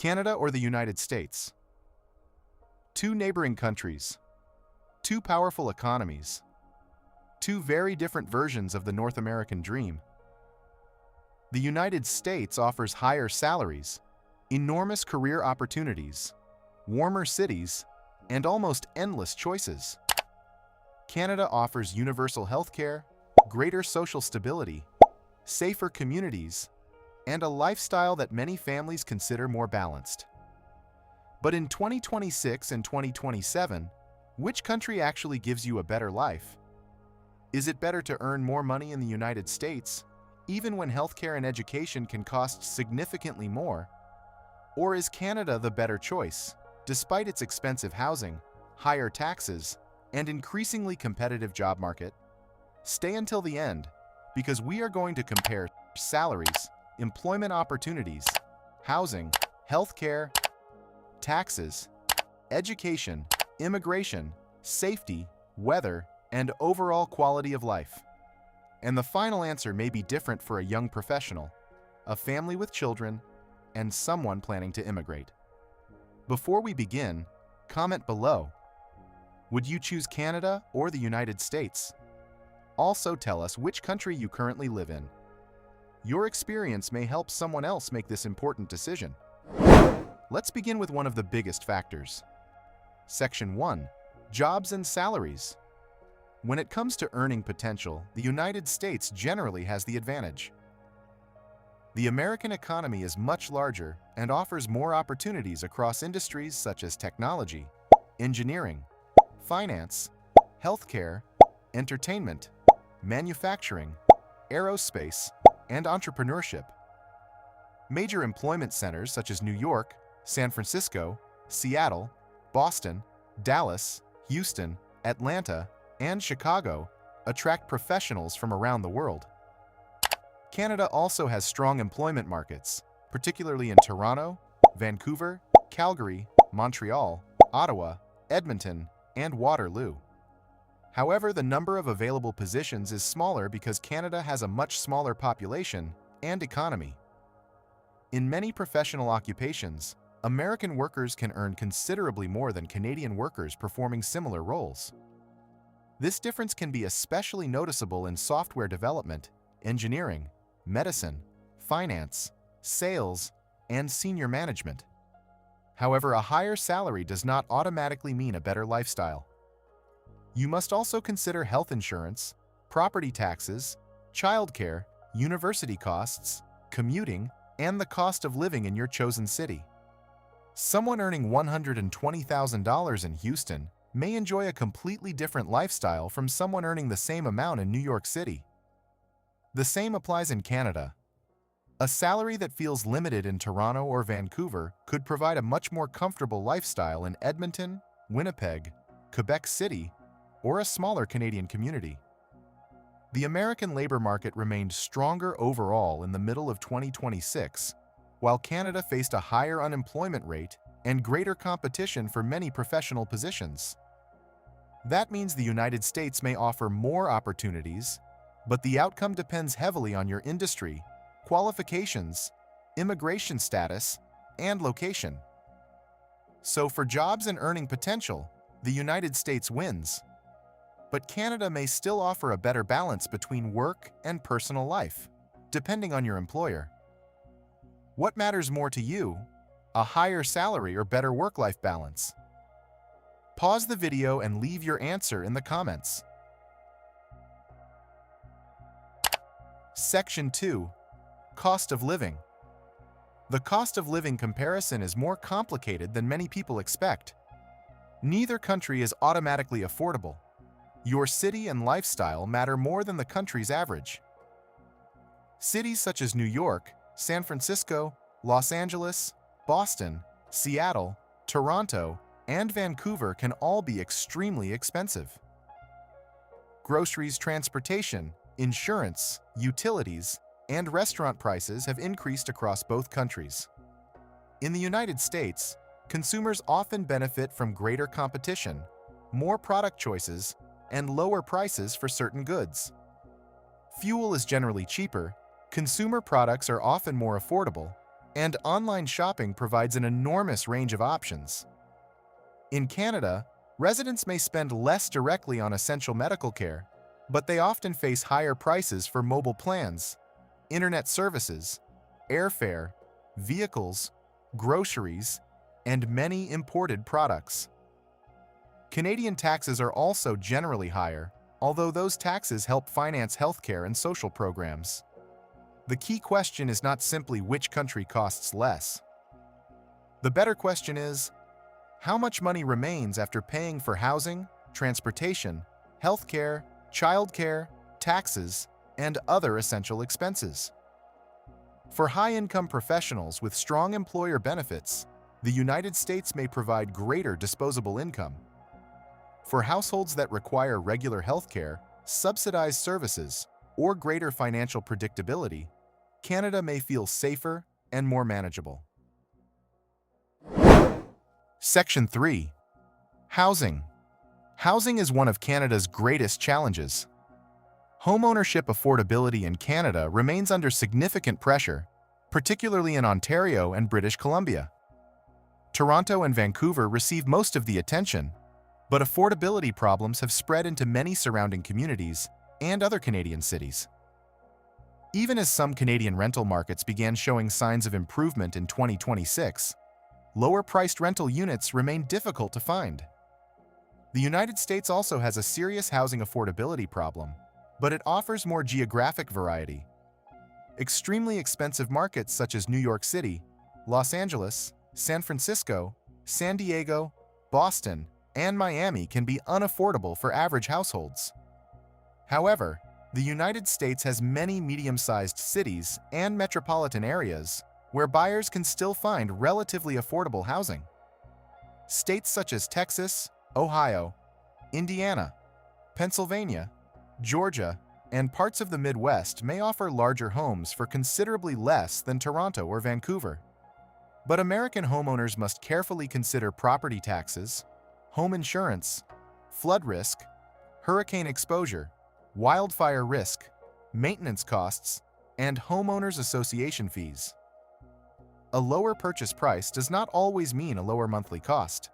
Canada or the United States? Two neighboring countries, two powerful economies, two very different versions of the North American dream. The United States offers higher salaries, enormous career opportunities, warmer cities, and almost endless choices. Canada offers universal healthcare, greater social stability, safer communities, and a lifestyle that many families consider more balanced. But in 2026 and 2027, which country actually gives you a better life? Is it better to earn more money in the United States, even when healthcare and education can cost significantly more? Or is Canada the better choice, despite its expensive housing, higher taxes, and increasingly competitive job market? Stay until the end, because we are going to compare salaries, employment opportunities, housing, healthcare, taxes, education, immigration, safety, weather, and overall quality of life. And the final answer may be different for a young professional, a family with children, and someone planning to immigrate. Before we begin, comment below. Would you choose Canada or the United States? Also tell us which country you currently live in. Your experience may help someone else make this important decision. Let's begin with one of the biggest factors. Section 1. Jobs and salaries. When it comes to earning potential, the United States generally has the advantage. The American economy is much larger and offers more opportunities across industries such as technology, engineering, finance, healthcare, entertainment, manufacturing, aerospace, and entrepreneurship. Major employment centers such as New York, San Francisco, Seattle, Boston, Dallas, Houston, Atlanta, and Chicago attract professionals from around the world. Canada also has strong employment markets, particularly in Toronto, Vancouver, Calgary, Montreal, Ottawa, Edmonton, and Waterloo. However, the number of available positions is smaller because Canada has a much smaller population and economy. In many professional occupations, American workers can earn considerably more than Canadian workers performing similar roles. This difference can be especially noticeable in software development, engineering, medicine, finance, sales, and senior management. However, a higher salary does not automatically mean a better lifestyle. You must also consider health insurance, property taxes, childcare, university costs, commuting, and the cost of living in your chosen city. Someone earning $120,000 in Houston may enjoy a completely different lifestyle from someone earning the same amount in New York City. The same applies in Canada. A salary that feels limited in Toronto or Vancouver could provide a much more comfortable lifestyle in Edmonton, Winnipeg, Quebec City, or a smaller Canadian community. The American labor market remained stronger overall in the middle of 2026, while Canada faced a higher unemployment rate and greater competition for many professional positions. That means the United States may offer more opportunities, but the outcome depends heavily on your industry, qualifications, immigration status, and location. So for jobs and earning potential, the United States wins. But Canada may still offer a better balance between work and personal life, depending on your employer. What matters more to you, a higher salary or better work-life balance? Pause the video and leave your answer in the comments. Section 2. Cost of living. The cost of living comparison is more complicated than many people expect. Neither country is automatically affordable. Your city and lifestyle matter more than the country's average. Cities such as New York, San Francisco, Los Angeles, Boston, Seattle, Toronto, and Vancouver can all be extremely expensive. Groceries, transportation, insurance, utilities, and restaurant prices have increased across both countries. In the United States, consumers often benefit from greater competition, more product choices, and lower prices for certain goods. Fuel is generally cheaper, consumer products are often more affordable, and online shopping provides an enormous range of options. In Canada, residents may spend less directly on essential medical care, but they often face higher prices for mobile plans, internet services, airfare, vehicles, groceries, and many imported products. Canadian taxes are also generally higher, although those taxes help finance healthcare and social programs. The key question is not simply which country costs less. The better question is, how much money remains after paying for housing, transportation, healthcare, childcare, taxes, and other essential expenses? For high-income professionals with strong employer benefits, the United States may provide greater disposable income. For households that require regular healthcare, subsidized services, or greater financial predictability, Canada may feel safer and more manageable. Section 3. Housing. Housing is one of Canada's greatest challenges. Homeownership affordability in Canada remains under significant pressure, particularly in Ontario and British Columbia. Toronto and Vancouver receive most of the attention, but affordability problems have spread into many surrounding communities and other Canadian cities. Even as some Canadian rental markets began showing signs of improvement in 2026, lower-priced rental units remain difficult to find. The United States also has a serious housing affordability problem, but it offers more geographic variety. Extremely expensive markets such as New York City, Los Angeles, San Francisco, San Diego, Boston, and Miami can be unaffordable for average households. However, the United States has many medium-sized cities and metropolitan areas where buyers can still find relatively affordable housing. States such as Texas, Ohio, Indiana, Pennsylvania, Georgia, and parts of the Midwest may offer larger homes for considerably less than Toronto or Vancouver. But American homeowners must carefully consider property taxes, home insurance, flood risk, hurricane exposure, wildfire risk, maintenance costs, and homeowners association fees. A lower purchase price does not always mean a lower monthly cost.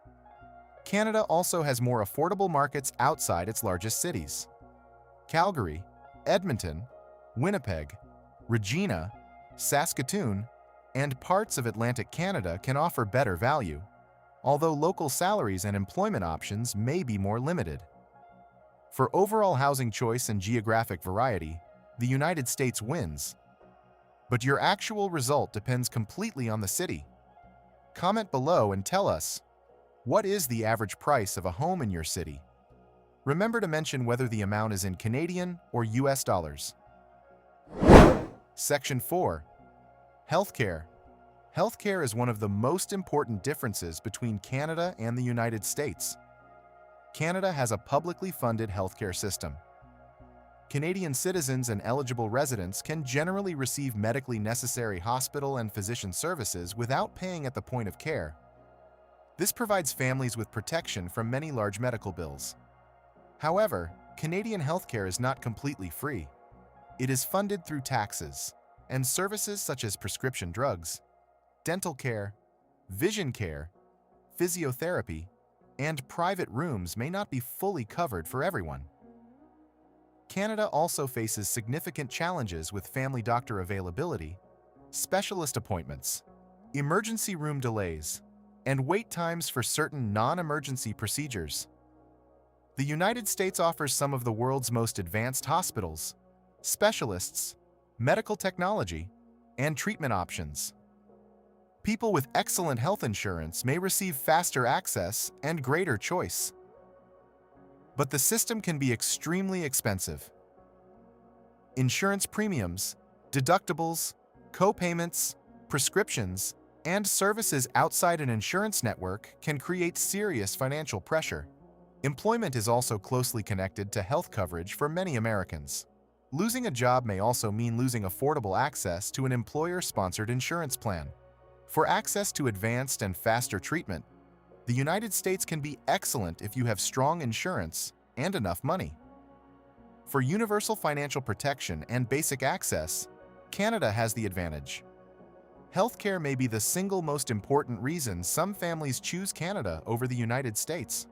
Canada also has more affordable markets outside its largest cities. Calgary, Edmonton, Winnipeg, Regina, Saskatoon, and parts of Atlantic Canada can offer better value, although local salaries and employment options may be more limited. For overall housing choice and geographic variety, the United States wins. But your actual result depends completely on the city. Comment below and tell us, what is the average price of a home in your city? Remember to mention whether the amount is in Canadian or US dollars. Section 4. Healthcare. Healthcare is one of the most important differences between Canada and the United States. Canada has a publicly funded healthcare system. Canadian citizens and eligible residents can generally receive medically necessary hospital and physician services without paying at the point of care. This provides families with protection from many large medical bills. However, Canadian healthcare is not completely free. It is funded through taxes, and services such as prescription drugs, dental care, vision care, physiotherapy, and private rooms may not be fully covered for everyone. Canada also faces significant challenges with family doctor availability, specialist appointments, emergency room delays, and wait times for certain non-emergency procedures. The United States offers some of the world's most advanced hospitals, specialists, medical technology, and treatment options. People with excellent health insurance may receive faster access and greater choice. But the system can be extremely expensive. Insurance premiums, deductibles, co-payments, prescriptions, and services outside an insurance network can create serious financial pressure. Employment is also closely connected to health coverage for many Americans. Losing a job may also mean losing affordable access to an employer-sponsored insurance plan. For access to advanced and faster treatment, the United States can be excellent if you have strong insurance and enough money. For universal financial protection and basic access, Canada has the advantage. Healthcare may be the single most important reason some families choose Canada over the United States.